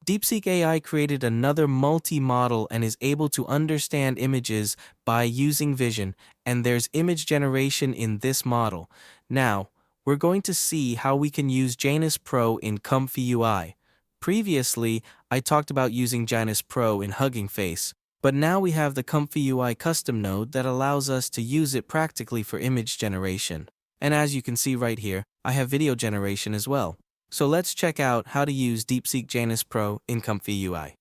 DeepSeek AI created another multi-modal and is able to understand images by using vision, and there's image generation in this model. Now, we're going to see how we can use Janus Pro in ComfyUI. Previously, I talked about using Janus Pro in Hugging Face, but now we have the ComfyUI custom node that allows us to use it practically for image generation. And as you can see right here, I have video generation as well. So let's check out how to use DeepSeek Janus Pro in ComfyUI.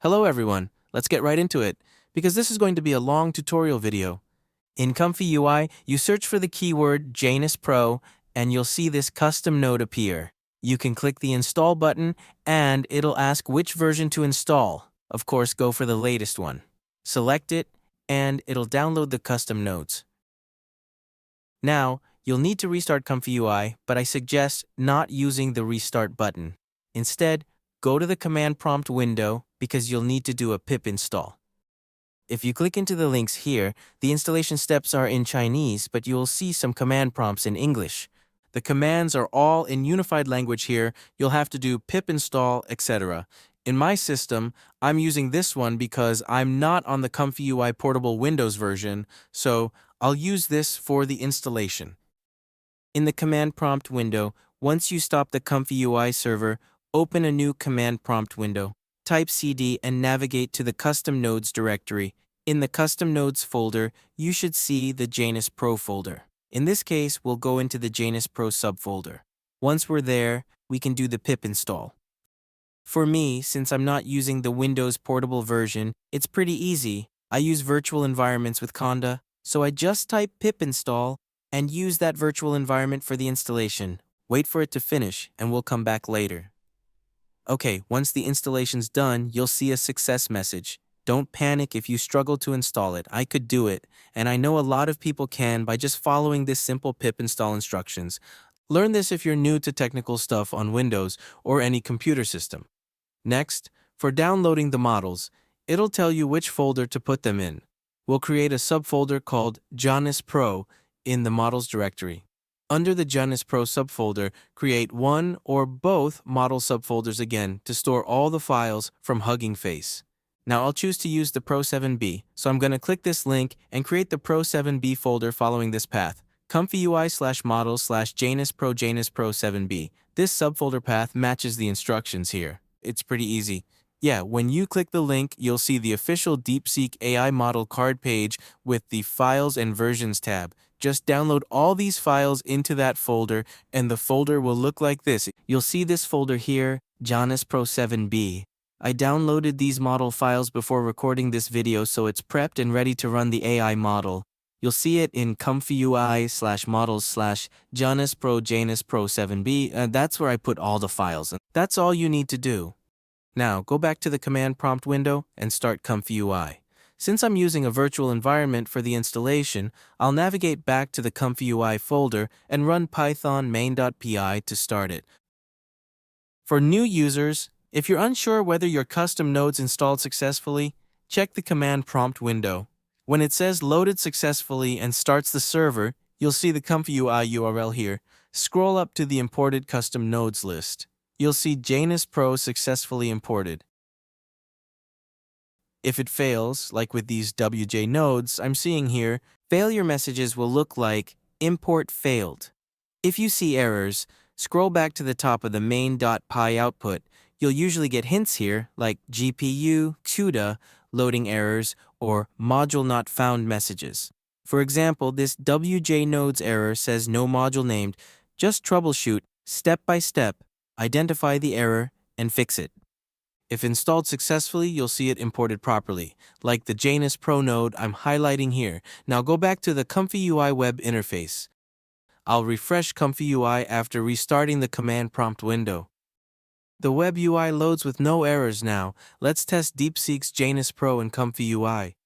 Hello everyone, let's get right into it, because this is going to be a long tutorial video. In ComfyUI, you search for the keyword Janus Pro and you'll see this custom node appear. You can click the install button and it'll ask which version to install. Of course, go for the latest one. Select it and it'll download the custom nodes. Now, you'll need to restart ComfyUI, but I suggest not using the restart button. Instead, go to the command prompt window because you'll need to do a pip install. If you click into the links here, the installation steps are in Chinese, but you'll see some command prompts in English. The commands are all in unified language here. You'll have to do pip install, etc. In my system, I'm using this one because I'm not on the ComfyUI portable Windows version, so I'll use this for the installation. In the command prompt window, once you stop the ComfyUI server, open a new command prompt window. Type cd and navigate to the custom nodes directory. In the custom nodes folder, you should see the Janus Pro folder. In this case, we'll go into the Janus Pro subfolder. Once we're there, we can do the pip install. For me, since I'm not using the Windows portable version, it's pretty easy. I use virtual environments with Conda, so I just type pip install and use that virtual environment for the installation. Wait for it to finish, and we'll come back later. Okay, once the installation's done, you'll see a success message. Don't panic if you struggle to install it. I could do it, and I know a lot of people can by just following this simple pip install instructions. Learn this if you're new to technical stuff on Windows or any computer system. Next, for downloading the models, it'll tell you which folder to put them in. We'll create a subfolder called Janus Pro in the models directory. Under the Janus Pro subfolder, create one or both model subfolders again to store all the files from Hugging Face. Now I'll choose to use the Pro 7b, so I'm going to click this link and create the Pro 7b folder following this path. ComfyUI/models/Janus Pro 7b. This subfolder path matches the instructions here. It's pretty easy. Yeah, when you click the link, you'll see the official DeepSeek AI model card page with the Files and Versions tab. Just download all these files into that folder, and the folder will look like this. You'll see this folder here, Janus Pro 7b. I downloaded these model files before recording this video, so it's prepped and ready to run the AI model. You'll see it in ComfyUI/models/Janus Pro 7b, and that's where I put all the files. That's all you need to do. Now, go back to the command prompt window and start ComfyUI. Since I'm using a virtual environment for the installation, I'll navigate back to the ComfyUI folder and run python main.py to start it. For new users, if you're unsure whether your custom node's installed successfully, check the command prompt window. When it says loaded successfully and starts the server, you'll see the ComfyUI URL here. Scroll up to the imported custom nodes list. You'll see Janus Pro successfully imported. If it fails, like with these WJ nodes I'm seeing here, failure messages will look like import failed. If you see errors, scroll back to the top of the main.py output. You'll usually get hints here like GPU, CUDA, loading errors, or module not found messages. For example, this WJ nodes error says no module named. Just troubleshoot step by step, identify the error, and fix it. If installed successfully, you'll see it imported properly, like the Janus Pro node I'm highlighting here. Now go back to the ComfyUI web interface. I'll refresh ComfyUI after restarting the command prompt window. The web UI loads with no errors now. Let's test DeepSeek's Janus Pro in ComfyUI.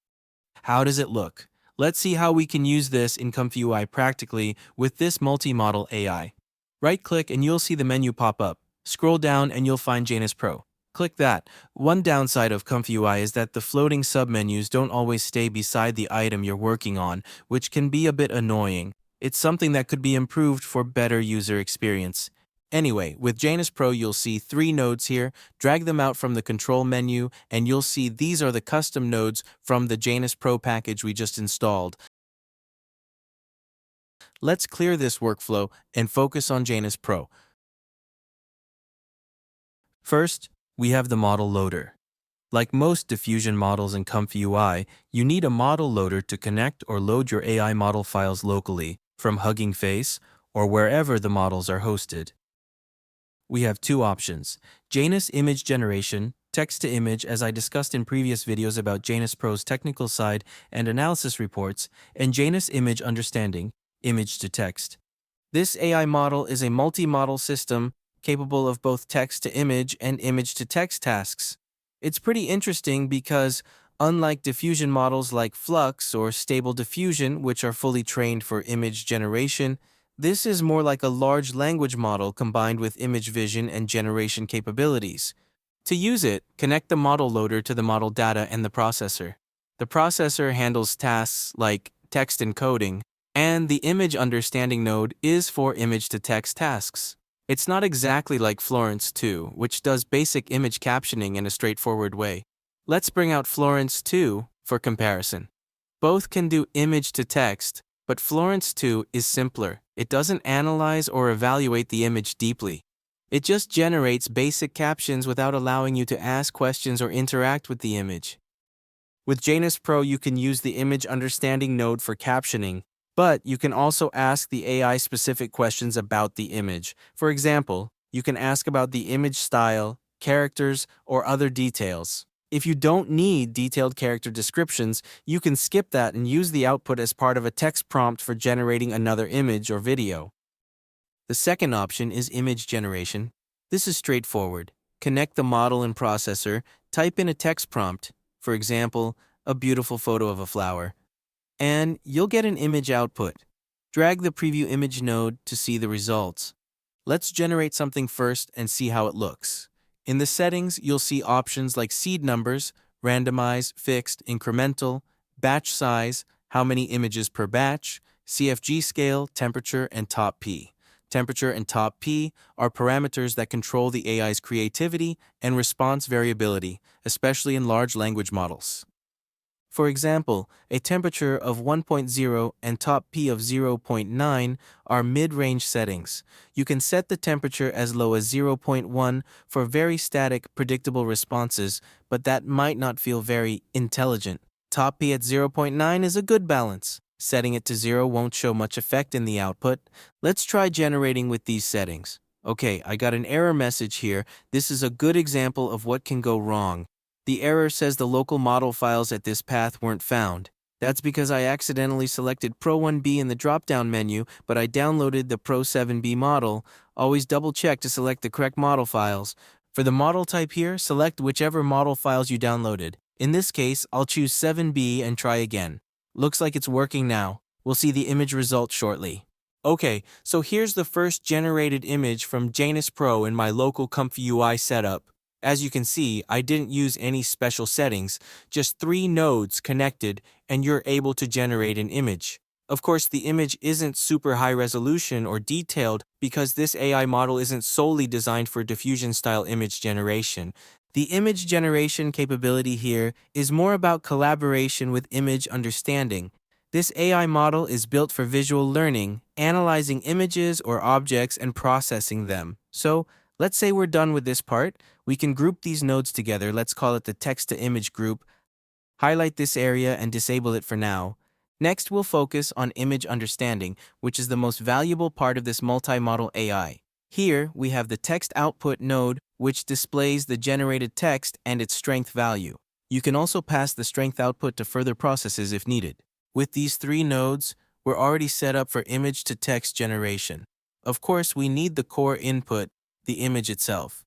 How does it look? Let's see how we can use this in ComfyUI practically with this multi-modal AI. Right-click and you'll see the menu pop up. Scroll down and you'll find Janus Pro. Click that. One downside of ComfyUI is that the floating submenus don't always stay beside the item you're working on, which can be a bit annoying. It's something that could be improved for better user experience. Anyway, with Janus Pro, you'll see 3 nodes here. Drag them out from the control menu, and you'll see these are the custom nodes from the Janus Pro package we just installed. Let's clear this workflow and focus on Janus Pro. First, we have the model loader. Like most diffusion models in ComfyUI, you need a model loader to connect or load your AI model files locally from Hugging Face or wherever the models are hosted. We have 2 options: Janus Image Generation, text-to-image as I discussed in previous videos about Janus Pro's technical side and analysis reports, and Janus Image Understanding, image-to-text. This AI model is a multi-modal system capable of both text-to-image and image-to-text tasks. It's pretty interesting because, unlike diffusion models like Flux or Stable Diffusion, which are fully trained for image generation, this is more like a large language model combined with image vision and generation capabilities. To use it, connect the model loader to the model data and the processor. The processor handles tasks like text encoding, and the image understanding node is for image-to-text tasks. It's not exactly like Florence 2, which does basic image captioning in a straightforward way. Let's bring out Florence 2 for comparison. Both can do image-to-text, but Florence 2 is simpler. It doesn't analyze or evaluate the image deeply. It just generates basic captions without allowing you to ask questions or interact with the image. With Janus Pro, you can use the image understanding node for captioning, but you can also ask the AI specific questions about the image. For example, you can ask about the image style, characters, or other details. If you don't need detailed character descriptions, you can skip that and use the output as part of a text prompt for generating another image or video. The second option is image generation. This is straightforward. Connect the model and processor, type in a text prompt, for example, a beautiful photo of a flower, and you'll get an image output. Drag the preview image node to see the results. Let's generate something first and see how it looks. In the settings, you'll see options like seed numbers, randomize, fixed, incremental, batch size, how many images per batch, CFG scale, temperature, and top P. Temperature and top P are parameters that control the AI's creativity and response variability, especially in large language models. For example, a temperature of 1.0 and top P of 0.9 are mid-range settings. You can set the temperature as low as 0.1 for very static, predictable responses, but that might not feel very intelligent. Top P at 0.9 is a good balance. Setting it to 0 won't show much effect in the output. Let's try generating with these settings. Okay, I got an error message here. This is a good example of what can go wrong. The error says the local model files at this path weren't found. That's because I accidentally selected Pro 1B in the drop-down menu, but I downloaded the Pro 7B model. Always double-check to select the correct model files. For the model type here, select whichever model files you downloaded. In this case, I'll choose 7B and try again. Looks like it's working now. We'll see the image results shortly. Okay, so here's the first generated image from Janus Pro in my local ComfyUI setup. As you can see, I didn't use any special settings, just 3 nodes connected, and you're able to generate an image. Of course, the image isn't super high resolution or detailed because this AI model isn't solely designed for diffusion-style image generation. The image generation capability here is more about collaboration with image understanding. This AI model is built for visual learning, analyzing images or objects and processing them. So, let's say we're done with this part. We can group these nodes together. Let's call it the text-to-image group. Highlight this area and disable it for now. Next, we'll focus on image understanding, which is the most valuable part of this multi-modal AI. Here, we have the text output node, which displays the generated text and its strength value. You can also pass the strength output to further processes if needed. With these 3 nodes, we're already set up for image-to-text generation. Of course, we need the core input, the image itself.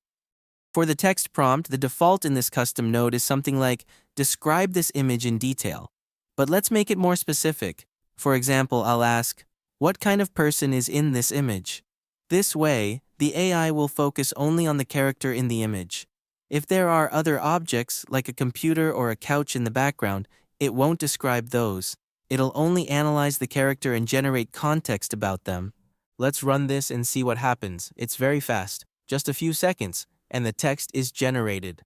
For the text prompt, the default in this custom node is something like, describe this image in detail. But let's make it more specific. For example, I'll ask, what kind of person is in this image? This way, the AI will focus only on the character in the image. If there are other objects, like a computer or a couch in the background, it won't describe those. It'll only analyze the character and generate context about them. Let's run this and see what happens. It's very fast, just a few seconds, and the text is generated.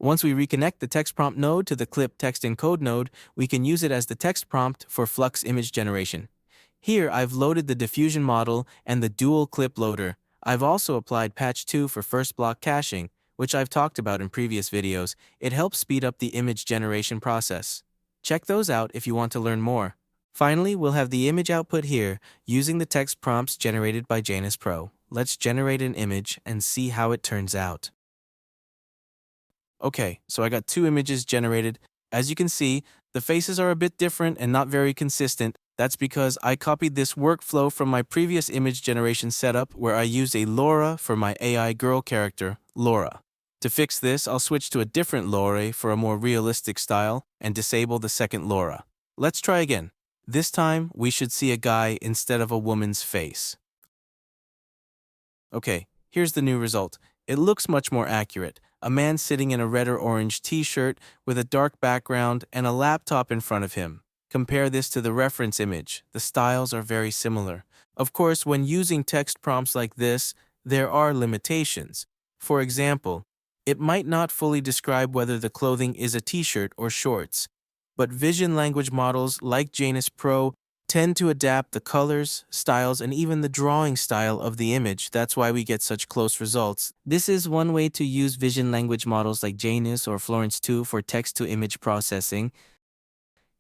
Once we reconnect the text prompt node to the clip text encode node, we can use it as the text prompt for Flux image generation. Here, I've loaded the diffusion model and the dual clip loader. I've also applied patch 2 for first block caching, which I've talked about in previous videos. It helps speed up the image generation process. Check those out if you want to learn more. Finally, we'll have the image output here using the text prompts generated by Janus Pro. Let's generate an image and see how it turns out. Okay, so I got 2 images generated. As you can see, the faces are a bit different and not very consistent. That's because I copied this workflow from my previous image generation setup where I used a Laura for my AI girl character, Laura. To fix this, I'll switch to a different Laura for a more realistic style and disable the second Laura. Let's try again. This time, we should see a guy instead of a woman's face. Okay, here's the new result. It looks much more accurate. A man sitting in a red or orange t-shirt with a dark background and a laptop in front of him. Compare this to the reference image. The styles are very similar. Of course, when using text prompts like this, there are limitations. For example, it might not fully describe whether the clothing is a t-shirt or shorts. But vision language models like Janus Pro tend to adapt the colors, styles, and even the drawing style of the image. That's why we get such close results. This is one way to use vision language models like Janus or Florence 2 for text-to-image processing.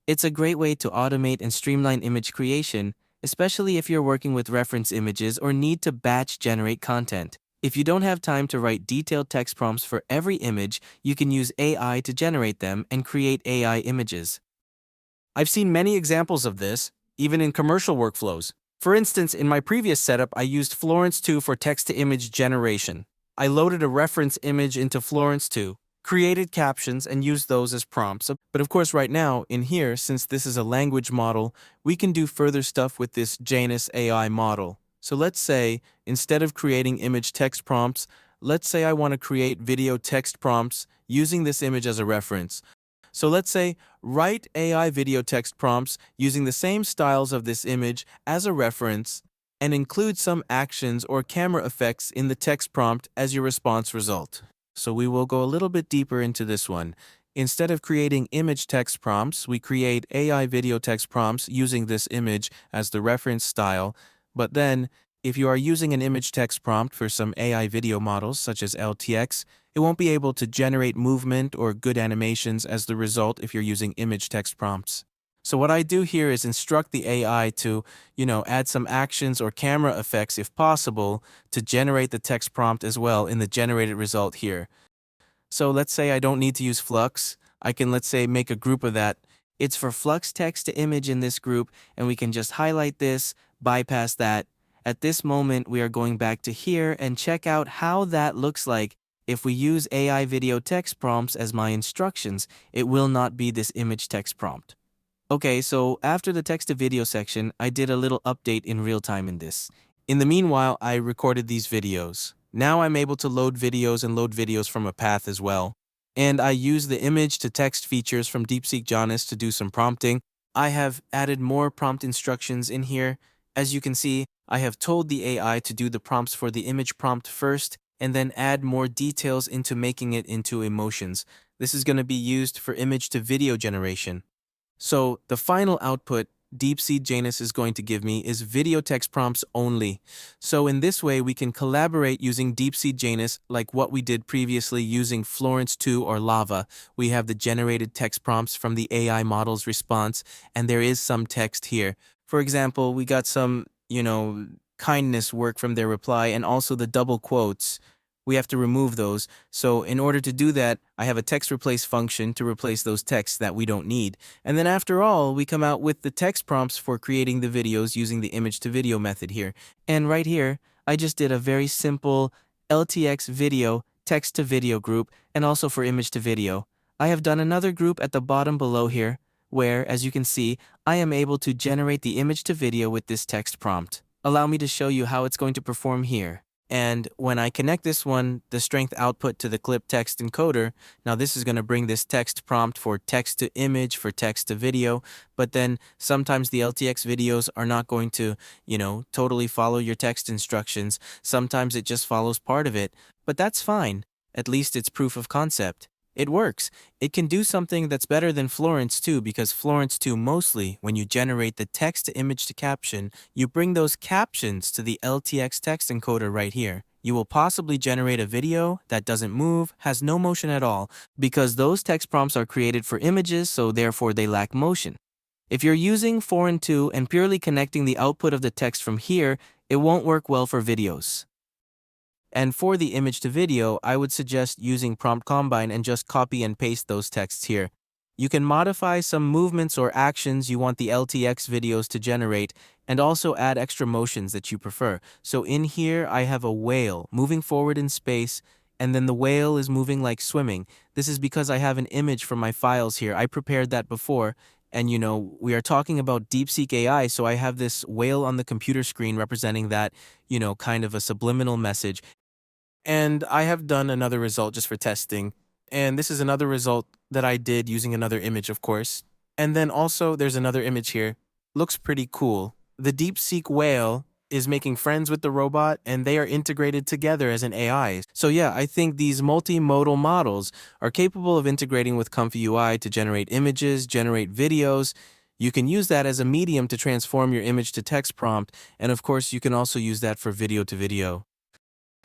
It's a great way to automate and streamline image creation, especially if you're working with reference images or need to batch generate content. If you don't have time to write detailed text prompts for every image, you can use AI to generate them and create AI images. I've seen many examples of this, even in commercial workflows. For instance, in my previous setup, I used Florence 2 for text-to-image generation. I loaded a reference image into Florence 2, created captions, and used those as prompts. But of course, right now, in here, since this is a language model, we can do further stuff with this Janus AI model. So let's say, instead of creating image text prompts, let's say I want to create video text prompts using this image as a reference. So let's say, write AI video text prompts using the same styles of this image as a reference and include some actions or camera effects in the text prompt as your response result. So we will go a little bit deeper into this one. Instead of creating image text prompts, we create AI video text prompts using this image as the reference style. But then, if you are using an image text prompt for some AI video models such as LTX, it won't be able to generate movement or good animations as the result if you're using image text prompts. So what I do here is instruct the AI to, add some actions or camera effects if possible to generate the text prompt as well in the generated result here. So let's say I don't need to use Flux. I can, let's say, make a group of that. It's for Flux text to image in this group, and we can just highlight this, bypass that. At this moment, we are going back to here and check out how that looks like. If we use AI video text prompts as my instructions, it will not be this image text prompt. Okay, so after the text to video section, I did a little update in real time in this. In the meanwhile, I recorded these videos. Now I'm able to load videos from a path as well. And I use the image to text features from DeepSeek Janus to do some prompting. I have added more prompt instructions in here. As you can see, I have told the AI to do the prompts for the image prompt first and then add more details into making it into emotions. This is going to be used for image to video generation. So the final output DeepSeek Janus is going to give me is video text prompts only. So in this way, we can collaborate using DeepSeek Janus like what we did previously using Florence 2 or Lava. We have the generated text prompts from the AI model's response, and there is some text here. For example, we got some, kindness work from their reply, and also the double quotes. We have to remove those. So in order to do that, I have a text replace function to replace those texts that we don't need. And then after all, we come out with the text prompts for creating the videos using the image to video method here. And right here, I just did a very simple LTX video text to video group and also for image to video. I have done another group at the bottom below here where, as you can see, I am able to generate the image to video with this text prompt. Allow me to show you how it's going to perform here. And when I connect this one, the strength output to the clip text encoder, now this is going to bring this text prompt for text to image, for text to video, but then sometimes the LTX videos are not going to, totally follow your text instructions. Sometimes it just follows part of it, but that's fine. At least it's proof of concept. It works. It can do something that's better than Florence 2 because Florence 2 mostly, when you generate the text to image to caption, you bring those captions to the LTX text encoder right here. You will possibly generate a video that doesn't move, has no motion at all, because those text prompts are created for images, so therefore they lack motion. If you're using 4 and 2 and purely connecting the output of the text from here, it won't work well for videos. And for the image to video, I would suggest using Prompt Combine and just copy and paste those texts here. You can modify some movements or actions you want the LTX videos to generate and also add extra motions that you prefer. So in here, I have a whale moving forward in space, and then the whale is moving like swimming. This is because I have an image from my files here. I prepared that before. And we are talking about DeepSeek AI, so I have this whale on the computer screen representing that, kind of a subliminal message. And I have done another result just for testing. And this is another result that I did using another image, of course. And then also there's another image here. Looks pretty cool. The DeepSeek whale is making friends with the robot and they are integrated together as an AI. So yeah, I think these multimodal models are capable of integrating with ComfyUI to generate images, generate videos. You can use that as a medium to transform your image to text prompt. And of course, you can also use that for video to video.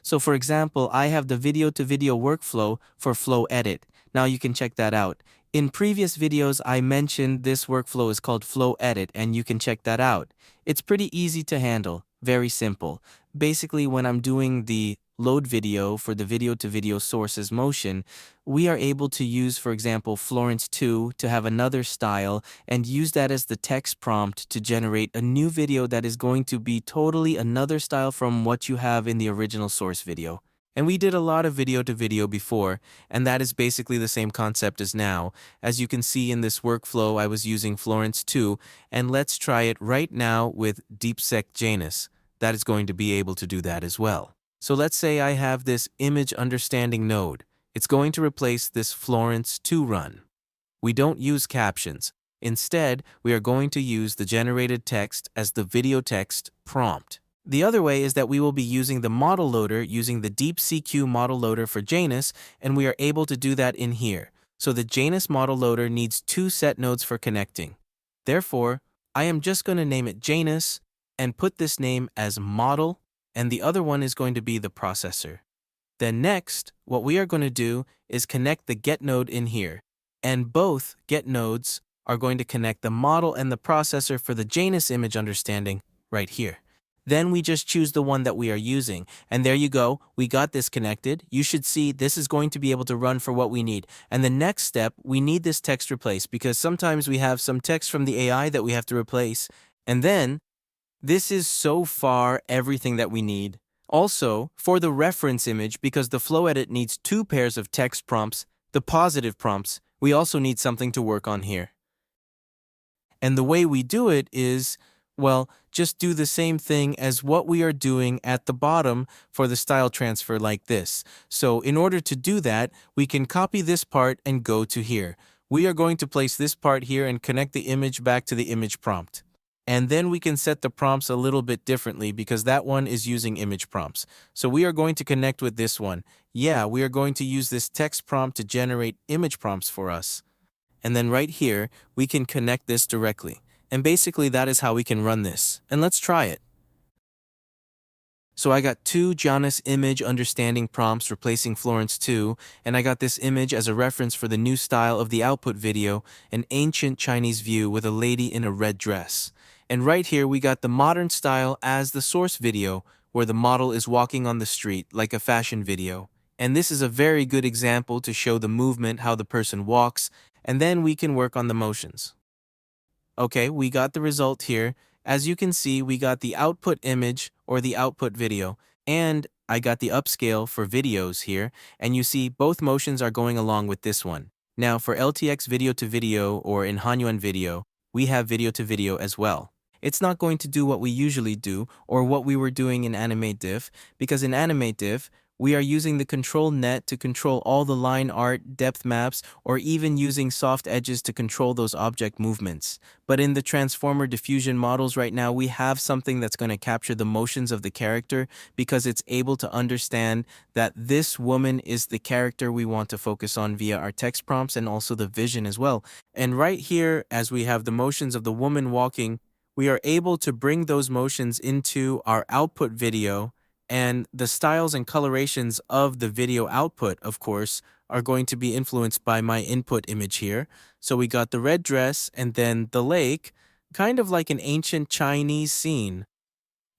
So for example, I have the video-to-video workflow for Flow Edit. Now you can check that out. In previous videos, I mentioned this workflow is called Flow Edit, and you can check that out. It's pretty easy to handle, very simple. Basically, when I'm doing the load video for the video-to-video sources motion, we are able to use, for example, Florence 2 to have another style and use that as the text prompt to generate a new video that is going to be totally another style from what you have in the original source video. And we did a lot of video to video before, and that is basically the same concept as now. As you can see in this workflow, I was using Florence 2, and let's try it right now with DeepSeek Janus. That is going to be able to do that as well. So let's say I have this image understanding node. It's going to replace this Florence 2 run. We don't use captions. Instead, we are going to use the generated text as the video text prompt. The other way is that we will be using the model loader using the DeepSeek model loader for Janus, and we are able to do that in here. So the Janus model loader needs 2 set nodes for connecting. Therefore, I am just going to name it Janus and put this name as model, and the other one is going to be the processor. Then next, what we are going to do is connect the get node in here, and both get nodes are going to connect the model and the processor for the Janus image understanding right here. Then we just choose the one that we are using, and there you go, we got this connected. You should see this is going to be able to run for what we need. And the next step, we need this text replaced because sometimes we have some text from the AI that we have to replace, and then this is so far everything that we need. Also, for the reference image, because the flow edit needs 2 pairs of text prompts, the positive prompts, we also need something to work on here. And the way we do it is, well, just do the same thing as what we are doing at the bottom for the style transfer like this. So in order to do that, we can copy this part and go to here. We are going to place this part here and connect the image back to the image prompt. And then we can set the prompts a little bit differently because that one is using image prompts. So we are going to connect with this one. Yeah, we are going to use this text prompt to generate image prompts for us. And then right here, we can connect this directly. And basically that is how we can run this. And let's try it. So I got 2 Janus image understanding prompts replacing Florence 2, and I got this image as a reference for the new style of the output video, an ancient Chinese view with a lady in a red dress. And right here we got the modern style as the source video, where the model is walking on the street like a fashion video. And this is a very good example to show the movement, how the person walks, and then we can work on the motions. Okay, we got the result here. As you can see, we got the output image or the output video, and I got the upscale for videos here, and you see both motions are going along with this one. Now for LTX video to video or in Hanyuan video, we have video to video as well. it's not going to do what we usually do or what we were doing in Animate Diff, because in Animate Diff, we are using the control net to control all the line art, depth maps, or even using soft edges to control those object movements. But in the transformer diffusion models right now, we have something that's going to capture the motions of the character because it's able to understand that this woman is the character we want to focus on via our text prompts and also the vision as well. And right here, as we have the motions of the woman walking, we are able to bring those motions into our output video, and the styles and colorations of the video output, of course, are going to be influenced by my input image here. So we got the red dress and then the lake, kind of like an ancient Chinese scene.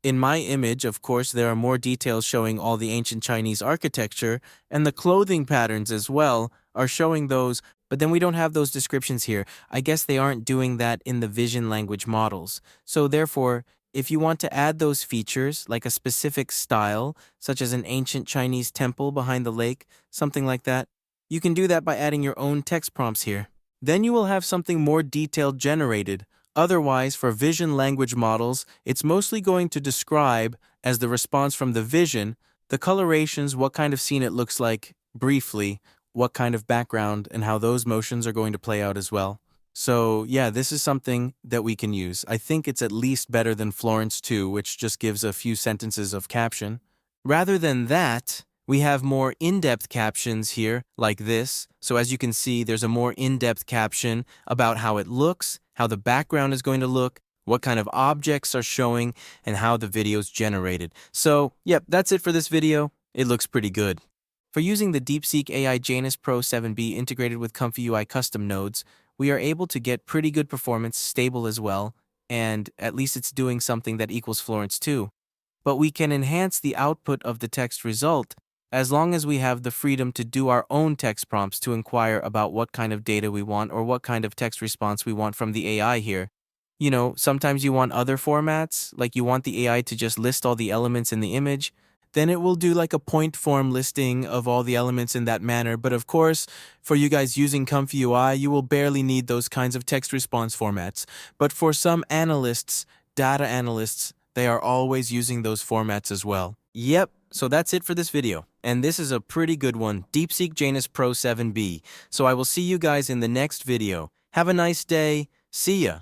In my image, of course, there are more details showing all the ancient Chinese architecture, and the clothing patterns as well are showing those, but then we don't have those descriptions here. I guess they aren't doing that in the vision language models. So therefore, if you want to add those features, like a specific style, such as an ancient Chinese temple behind the lake, something like that, you can do that by adding your own text prompts here. Then you will have something more detailed generated. Otherwise, for vision language models, it's mostly going to describe, as the response from the vision, the colorations, what kind of scene it looks like, briefly, what kind of background, and how those motions are going to play out as well. So yeah, this is something that we can use. I think it's at least better than Florence 2, which just gives a few sentences of caption. Rather than that, we have more in-depth captions here, like this. So as you can see, there's a more in-depth caption about how it looks, how the background is going to look, what kind of objects are showing, and how the video is generated. So, yep, that's it for this video. It looks pretty good. For using the DeepSeek AI Janus Pro 7B integrated with ComfyUI custom nodes, we are able to get pretty good performance, stable as well, and at least it's doing something that equals Florence 2. But we can enhance the output of the text result as long as we have the freedom to do our own text prompts to inquire about what kind of data we want or what kind of text response we want from the AI here. You know, sometimes you want other formats, like you want the AI to just list all the elements in the image. Then it will do like a point form listing of all the elements in that manner. But of course, for you guys using ComfyUI, you will barely need those kinds of text response formats. But for some analysts, data analysts, they are always using those formats as well. Yep, so that's it for this video. And this is a pretty good one, DeepSeek Janus Pro 7B. So I will see you guys in the next video. Have a nice day. See ya.